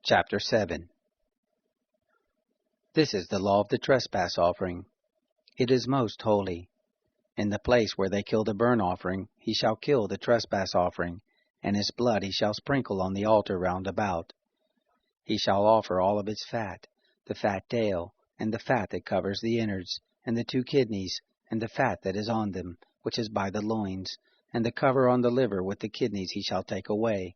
Chapter 7. This is the law of the trespass offering. It is most holy. In the place where they kill the burnt offering, he shall kill the trespass offering, and his blood he shall sprinkle on the altar round about. He shall offer all of its fat, the fat tail, and the fat that covers the innards, and the 2 kidneys, and the fat that is on them, which is by the loins, and the cover on the liver with the kidneys he shall take away.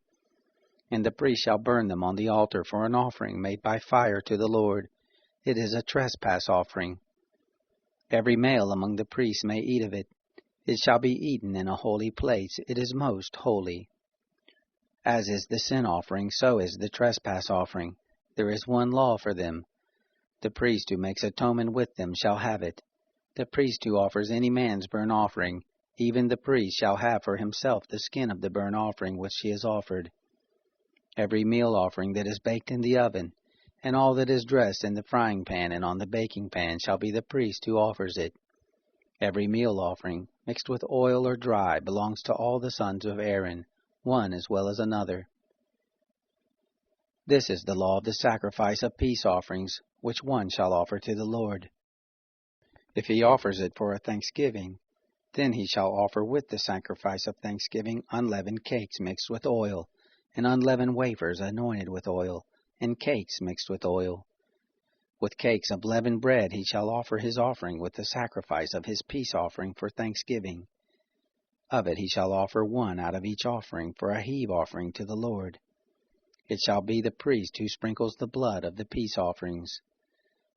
And the priest shall burn them on the altar for an offering made by fire to the Lord. It is a trespass offering. Every male among the priests may eat of it. It shall be eaten in a holy place. It is most holy. As is the sin offering, so is the trespass offering. There is one law for them. The priest who makes atonement with them shall have it. The priest who offers any man's burnt offering, even the priest shall have for himself the skin of the burnt offering which he has offered. Every meal offering that is baked in the oven, and all that is dressed in the frying pan and on the baking pan shall be the priest who offers it. Every meal offering, mixed with oil or dry, belongs to all the sons of Aaron, one as well as another. This is the law of the sacrifice of peace offerings, which one shall offer to the Lord. If he offers it for a thanksgiving, then he shall offer with the sacrifice of thanksgiving unleavened cakes mixed with oil, and unleavened wafers anointed with oil, and cakes mixed with oil. With cakes of leavened bread he shall offer his offering with the sacrifice of his peace offering for thanksgiving. Of it he shall offer one out of each offering for a heave offering to the Lord. It shall be the priest who sprinkles the blood of the peace offerings.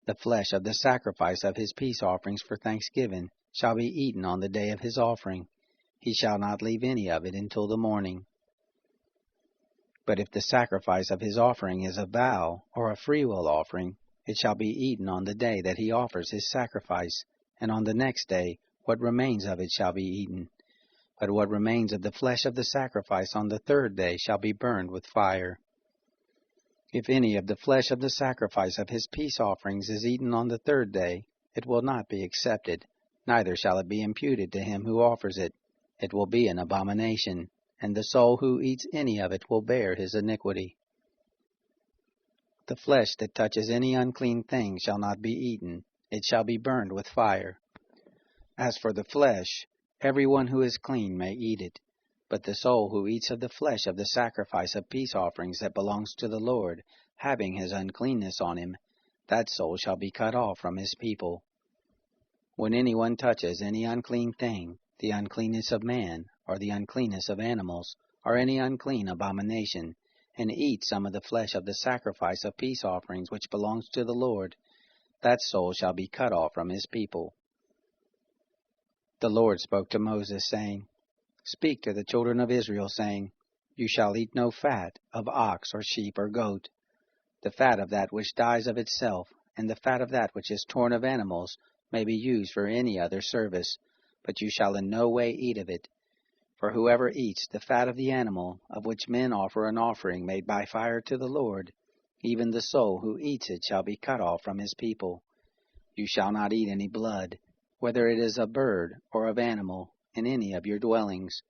The flesh of the sacrifice of his peace offerings for thanksgiving shall be eaten on the day of his offering. He shall not leave any of it until the morning. But if the sacrifice of his offering is a vow or a freewill offering, it shall be eaten on the day that he offers his sacrifice, and on the next day what remains of it shall be eaten. But what remains of the flesh of the sacrifice on the 3rd day shall be burned with fire. If any of the flesh of the sacrifice of his peace offerings is eaten on the 3rd day, it will not be accepted, neither shall it be imputed to him who offers it. It will be an abomination, and the soul who eats any of it will bear his iniquity. The flesh that touches any unclean thing shall not be eaten. It shall be burned with fire. As for the flesh, everyone who is clean may eat it. But the soul who eats of the flesh of the sacrifice of peace offerings that belongs to the Lord, having his uncleanness on him, that soul shall be cut off from his people. When anyone touches any unclean thing, the uncleanness of man, or the uncleanness of animals, or any unclean abomination, and eats some of the flesh of the sacrifice of peace offerings which belongs to the Lord, that soul shall be cut off from his people. The Lord spoke to Moses, saying, Speak to the children of Israel, saying, You shall eat no fat of ox or sheep or goat. The fat of that which dies of itself, and the fat of that which is torn of animals, may be used for any other service, but you shall in no way eat of it. For whoever eats the fat of the animal, of which men offer an offering made by fire to the Lord, even the soul who eats it shall be cut off from his people. You shall not eat any blood, whether it is of bird or of animal, in any of your dwellings.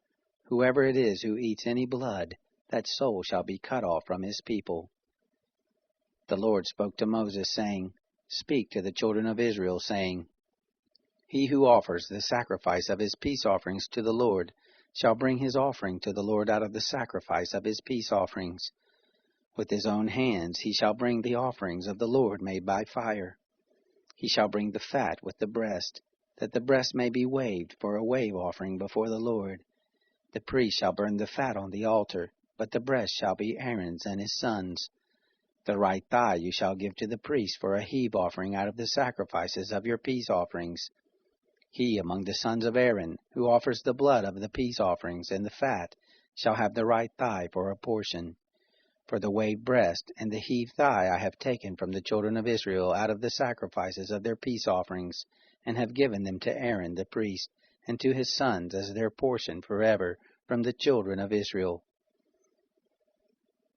Whoever it is who eats any blood, that soul shall be cut off from his people. The Lord spoke to Moses, saying, Speak to the children of Israel, saying, He who offers the sacrifice of his peace offerings to the Lord shall bring his offering to the Lord out of the sacrifice of his peace offerings. With his own hands he shall bring the offerings of the Lord made by fire. He shall bring the fat with the breast, that the breast may be waved for a wave offering before the Lord. The priest shall burn the fat on the altar, but the breast shall be Aaron's and his sons'. The right thigh you shall give to the priest for a heave offering out of the sacrifices of your peace offerings. He among the sons of Aaron, who offers the blood of the peace offerings and the fat, shall have the right thigh for a portion. For the waved breast and the heaved thigh I have taken from the children of Israel out of the sacrifices of their peace offerings, and have given them to Aaron the priest, and to his sons as their portion forever from the children of Israel.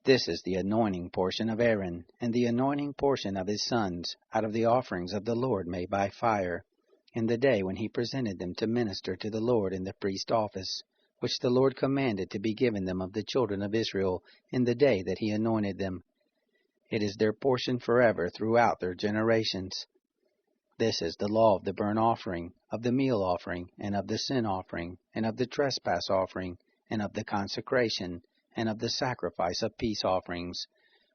This is the anointing portion of Aaron, and the anointing portion of his sons, out of the offerings of the Lord made by fire, in the day when he presented them to minister to the Lord in the priest office, which the Lord commanded to be given them of the children of Israel in the day that he anointed them. It is their portion forever throughout their generations. This is the law of the burnt offering, of the meal offering, and of the sin offering, and of the trespass offering, and of the consecration, and of the sacrifice of peace offerings,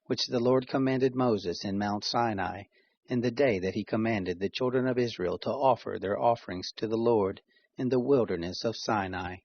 which the Lord commanded Moses in Mount Sinai, in the day that he commanded the children of Israel to offer their offerings to the Lord in the wilderness of Sinai.